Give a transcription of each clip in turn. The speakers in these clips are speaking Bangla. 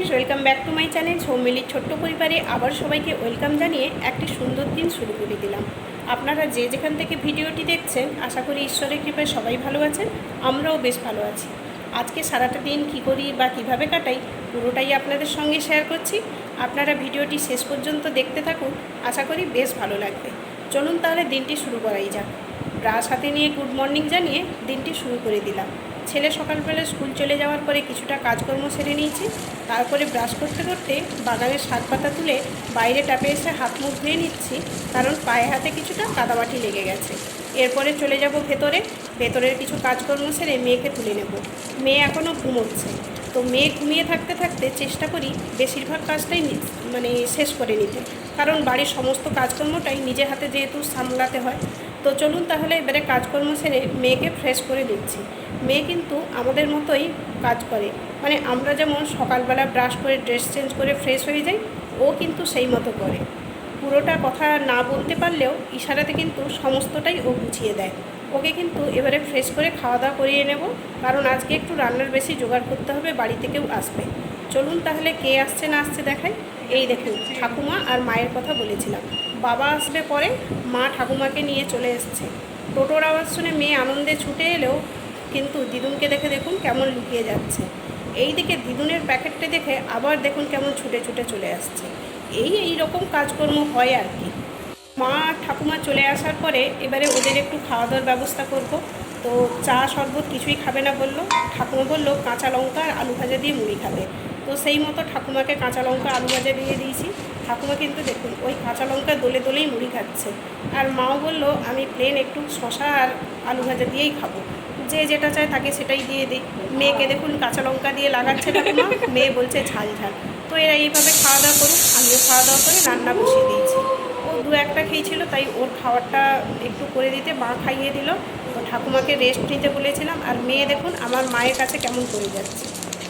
Friends, welcome back to my channel সৌমিলির ছোট্ট পরিবারে আবার সবাইকে ওয়েলকাম জানিয়ে একটি সুন্দর দিন শুরু করে দিলাম। আপনারা যে যেখান থেকে ভিডিওটি দেখছেন আশা করি ঈশ্বরের কৃপায় সবাই ভালো আছেন, আমরাও বেশ ভালো আছি। আজকে সারাটা দিন কী করি বা কীভাবে কাটাই পুরোটাই আপনাদের সঙ্গে শেয়ার করছি। আপনারা ভিডিওটি শেষ পর্যন্ত দেখতে থাকুন, আশা করি বেশ ভালো লাগবে। চলুন তাহলে দিনটি শুরু করাই যাক। ব্রাশ হাতে নিয়ে গুড মর্নিং জানিয়ে দিনটি শুরু করে দিলাম। ছেলে সকালবেলা স্কুল চলে যাওয়ার পরে কিছুটা কাজকর্ম সেরে নিয়েছি। তারপরে ব্রাশ করতে করতে বাগানের শাক পাতা তুলে বাইরে ট্যাপে এসে হাত মুখ ধুয়ে নিচ্ছি, কারণ পায়ে হাতে কিছুটা কাদামাটি লেগে গেছে। এরপরে চলে যাব ভেতরের কিছু কাজকর্ম সেরে মেয়েকে তুলে নেব। মেয়ে এখনও ঘুমোচ্ছে, তো মেয়ে ঘুমিয়ে থাকতে থাকতে চেষ্টা করি বেশিরভাগ কাজটাই শেষ করে নিতে, কারণ বাড়ির সমস্ত কাজকর্মটাই নিজের হাতে যেহেতু সামলাতে হয়। তো চলুন তাহলে এবারে কাজকর্ম সেরে মেয়েকে ফ্রেশ করে দিচ্ছি। মেয়ে কিন্তু আমাদের মতোই কাজ করে, আমরা যেমন সকালবেলা ব্রাশ করে ড্রেস চেঞ্জ করে ফ্রেশ হয়ে যাই, ও কিন্তু সেই মতো করে। পুরোটা কথা না বলতে পারলেও ইশারাতে কিন্তু সমস্তটাই ও গুছিয়ে দেয়। ওকে কিন্তু এবারে ফ্রেশ করে খাওয়া দাওয়া করিয়ে নেব, কারণ আজকে একটু রান্নার বেশি জোগাড় করতে হবে, বাড়ি থেকেও আসবে। চলুন তাহলে কে আসছে না আসছে দেখাই। এই দেখুন, ঠাকুমা আর মায়ের কথা বলেছিলাম, বাবা আসবে পরে, মা ঠাকুমাকে নিয়ে চলে এসছে। টোটোর আওয়াজ শুনে মেয়ে আনন্দে ছুটে এলেও কিন্তু দিদুনকে দেখে দেখুন কেমন লুকিয়ে যাচ্ছে। এই দিকে দিদুনের প্যাকেটটা দেখে আবার দেখুন কেমন ছুটে ছুটে চলে আসছে। এই রকম কাজকর্ম হয় আর কি। মা ঠাকুমা চলে আসার পরে এবারে ওদের একটু খাওয়া দাওয়ার ব্যবস্থা করব। তো চা শরবত কিছুই খাবে না বললো। ঠাকুমা বললো কাঁচা লঙ্কা আর আলু ভাজা দিয়ে মুড়ি খাবে। তো সেই মতো ঠাকুমাকে কাঁচা লঙ্কা আলু ভাজা দিয়ে দিয়েছি। ঠাকুমা কিন্তু দেখুন ওই কাঁচা লঙ্কা দোলে দোলেই মুড়ি খাচ্ছে। আর মাও বললো আমি প্লেন একটু শশা আর আলু ভাজা দিয়েই খাবো, যে যেটা চায় তাকে সেটাই দিয়ে দিই। মেয়েকে দেখুন কাঁচা লঙ্কা দিয়ে লাগাচ্ছে ঠাকুমা, মেয়ে বলছে ঝাল ঝাল। তো এরা এইভাবে খাওয়া দাওয়া করুক, আমিও খাওয়া দাওয়া করে রান্না বসিয়ে দিয়েছি। ও দু একটা খেয়েছিল, তাই ওর খাবারটা একটু করে দিতে মা খাইয়ে দিল। তো ঠাকুমাকে রেস্ট নিতে বলেছিলাম, আর মেয়ে দেখুন আমার মায়ের কাছে কেমন করে যাচ্ছে।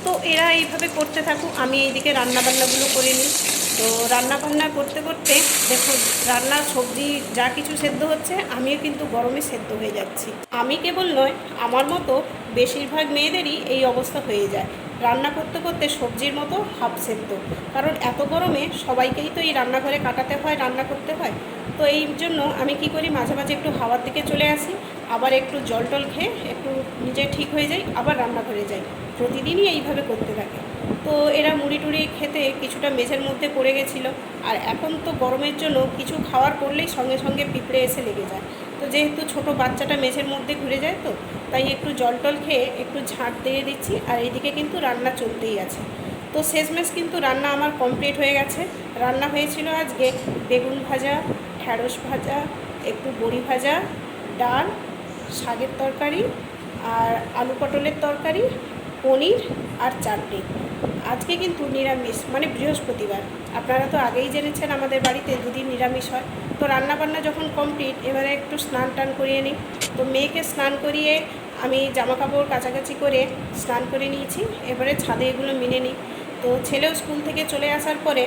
তো এরা এইভাবে করতে থাকুক, আমি এইদিকে রান্নাবান্নাগুলো করে নিই। তো রান্নাবান্না করতে করতে দেখুন রান্নার সবজি যা কিছু সেদ্ধ হচ্ছে, আমিও কিন্তু গরমে সেদ্ধ হয়ে যাচ্ছি। আমি কেবল নয়, আমার মতো বেশিরভাগ মেয়েদেরই এই অবস্থা হয়ে যায়, রান্না করতে করতে সবজির মতো হাফ সেদ্ধ। কারণ এত গরমে সবাইকেই তো এই রান্নাঘরে কাটাতে হয়, রান্না করতে হয়। তো এই জন্য আমি কি করি, মাঝে মাঝে একটু হাওয়ার দিকে চলে আসি, আবার একটু জল টল খেয়ে একটু নিজে ঠিক হয়ে যাই, আবার রান্নাঘরে যাই। প্রতিদিনই এইভাবে করতে থাকে। তো এরা মুড়ি টুড়ি খেতে কিছুটা মেঝের মধ্যে পড়ে গেছিলো। আর এখন তো গরমের জন্য কিছু খাওয়ার করলেই সঙ্গে সঙ্গে পিঁপড়ে এসে লেগে যায়। তো যেহেতু ছোট বাচ্চাটা মেঝের মধ্যে ঘুরে যায়, তো তাই একটু জল টল খেয়ে একটু ঝাঁট দিয়ে দিচ্ছি। আর এইদিকে কিন্তু রান্না চলতেই আছে। তো শেষমেশ কিন্তু রান্না আমার কমপ্লিট হয়ে গেছে। রান্না হয়েছিল আজকে বেগুন ভাজা, ঢ্যাঁড়স ভাজা, একটু বড়ি ভাজা, ডাল, শাকের তরকারি, আর আলু পটলের তরকারি, পনির আর চাটনি। আজকে কিন্তু নিরামিষ, বৃহস্পতিবার। আপনারা তো আগেই জেনেছেন আমাদের বাড়িতে দুদিন নিরামিষ হয়। তো রান্নাবান্না যখন কমপ্লিট, এবারে একটু স্নান টান করিয়ে নিই। তো মেয়েকে স্নান করিয়ে আমি জামা কাপড় কাচাকাচি করে স্নান করে নিয়েছি। এবারে ছাদে এগুলো মেনে নিই। তো ছেলেও স্কুল থেকে চলে আসার পরে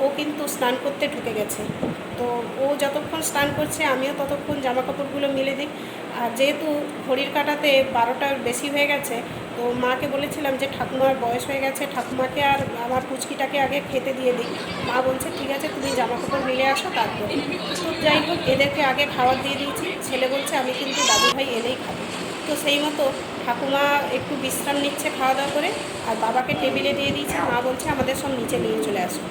ও কিন্তু স্নান করতে ঢুকে গেছে। তো ও যতক্ষণ স্নান করছে আমিও ততক্ষণ জামা কাপড়গুলো মেলে দিই। আর যেহেতু ঘড়ির কাঁটাতে 12টার বেশি হয়ে গেছে, তো মাকে বলেছিলাম যে ঠাকুমার বয়স হয়ে গেছে, ঠাকুমাকে আর আমার পুচকিটাকে আগে খেতে দিয়ে দিই। মা বলছে ঠিক আছে তুমি জামা কাপড় মিলে আসো তারপরে। তো যাই হোক, এদেরকে আগে খাবার দিয়ে দিয়েছি। ছেলে বলছে আমি কিন্তু দাদুভাই এলেই খাবো। তো সেই মতো ঠাকুমা একটু বিশ্রাম নিচ্ছে খাওয়া দাওয়া করে, আর বাবাকে টেবিলে দিয়ে দিয়েছে। মা বলছে আমাদের সব নিচে নিয়ে চলে আসো।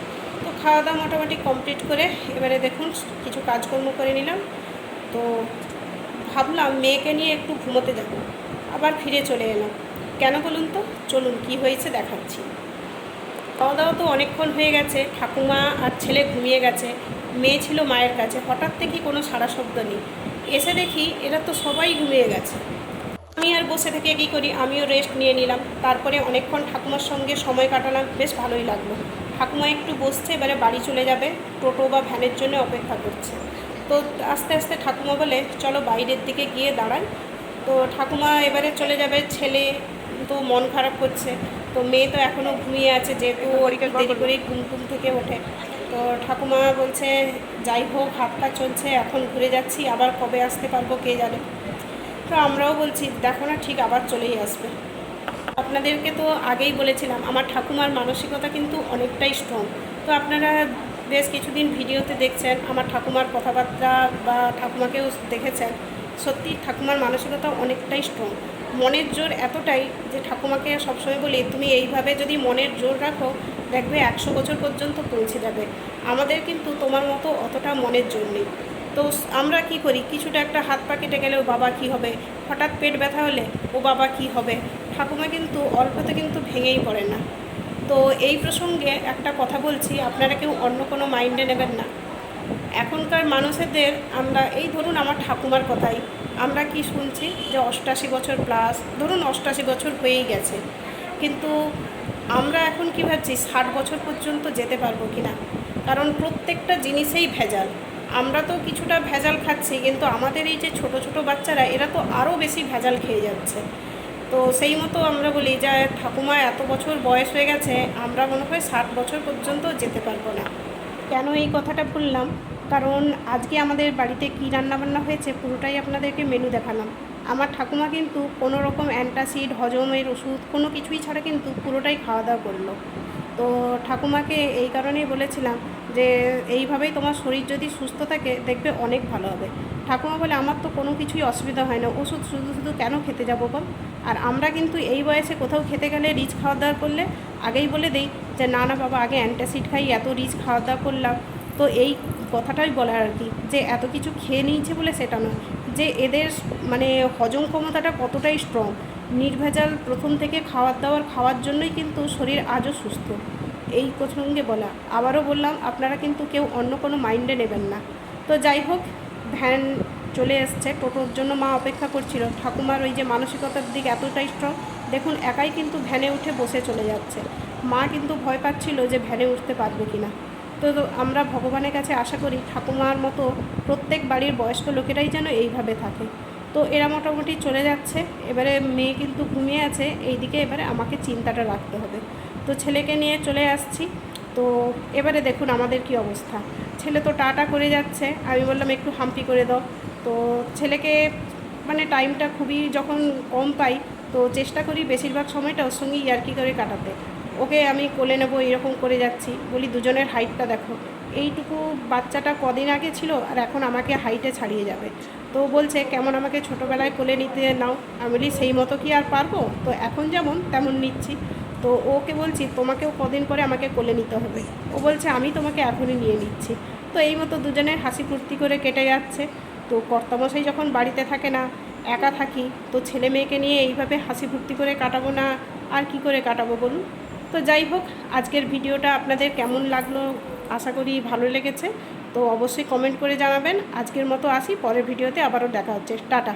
তো খাওয়া দাওয়া মোটামুটি কমপ্লিট করে এবারে দেখুন কিছু কাজকর্ম করে নিলাম। তো ভাবলাম মেয়েকে নিয়ে একটু ঘুমোতে যাব, আবার ফিরে চলে এলাম। কেন বলুন তো, চলুন কি হয়েছে দেখাচ্ছি। খাওয়া দাওয়া তো অনেকক্ষণ হয়ে গেছে, ঠাকুমা আর ছেলে ঘুমিয়ে গেছে, মেয়ে ছিল মায়ের কাছে। হঠাৎ থেকে কোনো সাড়া শব্দ নেই, এসে দেখি এরা তো সবাই ঘুমিয়ে গেছে। আমি আর বসে থেকে কী করি, আমিও রেস্ট নিয়ে নিলাম। তারপরে অনেকক্ষণ ঠাকুমার সঙ্গে সময় কাটালাম, বেশ ভালোই লাগলো। ঠাকুমা একটু বসছে, এবারে বাড়ি চলে যাবে, টোটো বা ভ্যানের জন্য অপেক্ষা করছে। তো আস্তে আস্তে ঠাকুমা বলে চলো বাইরের দিকে গিয়ে দাঁড়াই। তো ঠাকুমা এবারে চলে যাবে। ছেলে তো মন খারাপ করছে, তো মেয়ে তো এখনও ঘুমিয়ে আছে, যেহেতু দেরি করেই ঘুম থেকে ওঠে। তো ঠাকুমা বলছে যাই হোক, হাত পা চলছে, এখন ঘুরে যাচ্ছি, আবার কবে আসতে পারবো কে জানে। তো আমরাও বলছি দেখো না, ঠিক আবার চলেই আসবে। আপনাদেরকে তো আগেই বলেছিলাম আমার ঠাকুমার মানসিকতা কিন্তু অনেকটাই স্ট্রং। তো আপনারা বেশ কিছুদিন ভিডিওতে দেখছেন, আমার ঠাকুমার কথাবার্তা বা ঠাকুমাকেও দেখেছেন। সত্যি ঠাকুমার মানসিকতা অনেকটাই স্ট্রং। মনের জোর এতটাই যে ঠাকুমাকে সবসময় বলি, তুমি এইভাবে যদি মনের জোর রাখো দেখবে 100 বছর পর্যন্ত পৌঁছে যাবে। আমাদের কিন্তু তোমার মতো অতটা মনের জোর নেই। তো আমরা কি করি, কিছুটা একটা হাত পা কেটে গেলে ও বাবা কী হবে, হঠাৎ পেট ব্যথা হলে ও বাবা কী হবে। ঠাকুমা কিন্তু অল্পতে কিন্তু ভেঙেই পড়ে না। তো এই প্রসঙ্গে একটা কথা বলছি, আপনারা কেউ অন্য কোনো মাইন্ডে নেবেন না। এখনকার মানুষদের আমরা এই ধরুন আমার ঠাকুমার কথাই আমরা কি শুনছি যে 88 বছর প্লাস, ধরুন 88 বছর হয়েই গেছে, কিন্তু আমরা এখন কী ভাবছি 60 বছর পর্যন্ত যেতে পারবো কি না। কারণ প্রত্যেকটা জিনিসেই ভেজাল। আমরা তো কিছুটা ভেজাল খাচ্ছি, কিন্তু আমাদের এই যে ছোট ছোট বাচ্চারা এরা তো আরও বেশি ভেজাল খেয়ে যাচ্ছে। তো সেই মতো আমরা বলি যে ঠাকুমা এত বছর বয়স হয়ে গেছে, আমরা মনে হয় 60 বছর পর্যন্ত যেতে পারবো না। কেন এই কথাটা বললাম, কারণ আজকে আমাদের বাড়িতে কী রান্নাবান্না হয়েছে পুরোটাই আপনাদেরকে মেনু দেখালাম। আমার ঠাকুমা কিন্তু কোনো রকম অ্যান্টাসিড, হজমের ওষুধ কোনো কিছুই ছাড়া কিন্তু পুরোটাই খাওয়া দাওয়া করলো। তো ঠাকুমাকে এই কারণেই বলেছিলাম যে এইভাবেই তোমার শরীর যদি সুস্থ থাকে দেখবে অনেক ভালো হবে। ঠাকুমা বলে আমার তো কোনো কিছুই অসুবিধা হয় না, ওষুধ শুধু শুধু কেন খেতে যাবো বল। আর আমরা কিন্তু এই বয়সে কোথাও খেতে গেলে রিচ খাওয়া দাওয়া করলে আগেই বলে দেই যে না না বাবা আগে অ্যান্টাসিড খাই, এত রিচ খাওয়া দাওয়া করলাম। তো এই কথাটাই বলার আর কি, যে এত কিছু খেয়ে নিয়েছে বলে সেটা নয়, যে এদের মানে হজম ক্ষমতাটা কতটাই স্ট্রং। নির্ভেজাল প্রথম থেকে খাওয়ার জন্যই কিন্তু শরীর আজও সুস্থ। এই প্রসঙ্গে বলা, আবারও বললাম আপনারা কিন্তু কেউ অন্য কোনো মাইন্ডে নেবেন না। তো যাই হোক, ভ্যান চলে এসছে, টোটোর জন্য মা অপেক্ষা করছিল। ঠাকুমার ওই যে মানসিকতার দিক এতটাই স্ট্রং, দেখুন একাই কিন্তু ভ্যানে উঠে বসে চলে যাচ্ছে। মা কিন্তু ভয় পাচ্ছিল যে ভ্যানে উঠতে পারবে কি না। তো আমরা ভগবানের কাছে আশা করি ঠাকুমার মতো প্রত্যেক বাড়ির বয়স্ক লোকেরাই যেন এইভাবে থাকে। তো এরা মোটামুটি চলে যাচ্ছে, এবারে মেয়ে কিন্তু ঘুমিয়ে আছে, এইদিকে এবারে আমাকে চিন্তাটা রাখতে হবে। তো ছেলেকে নিয়ে চলে আসছি। তো এবারে দেখুন আমাদের কি অবস্থা। ছেলে তো টাটা করে যাচ্ছে, আমি বললাম একটু হাম্পি করে দাও। তো ছেলেকে মানে টাইমটা খুবই যখন কম পাই তো চেষ্টা করি বেশিরভাগ সময়টা ওর সঙ্গে ইয়ার্কি করে কাটাতে। ওকে আমি কোলে নেবো এরকম করে যাচ্ছি, বলি দুজনের হাইটটা দেখো, এইটুকু বাচ্চাটা কদিন আগে ছিল আর এখন আমাকে হাইটে ছাড়িয়ে যাবে। তো বলছে কেমন আমাকে ছোটোবেলায় কোলে নিতে নাও, আমি বলি সেই মতো কি আর পারবো, তো এখন যেমন তেমন নিচ্ছি। তো ওকে বলছি তোমাকেও কদিন পরে আমাকে কোলে নিতে হবে, ও বলছে আমি তোমাকে এখনই নিয়ে নিচ্ছি। তো এই মতো দুজনের হাসি ফুর্তি করে কেটে যাচ্ছে। তো কর্তামশাই যখন বাড়িতে থাকে না, একা থাকি, তো ছেলে মেয়েকে নিয়ে এইভাবে হাসি ফুর্তি করে কাটাবো না আর কি করে কাটাবো বলুন। তো যাই হোক, আজকের ভিডিওটা আপনাদের কেমন লাগলো আশা করি ভালো লেগেছে। তো অবশ্যই কমেন্ট করে জানাবেন। আজকের মতো আসি, পরের ভিডিওতে আবারও দেখা হচ্ছে। টাটা।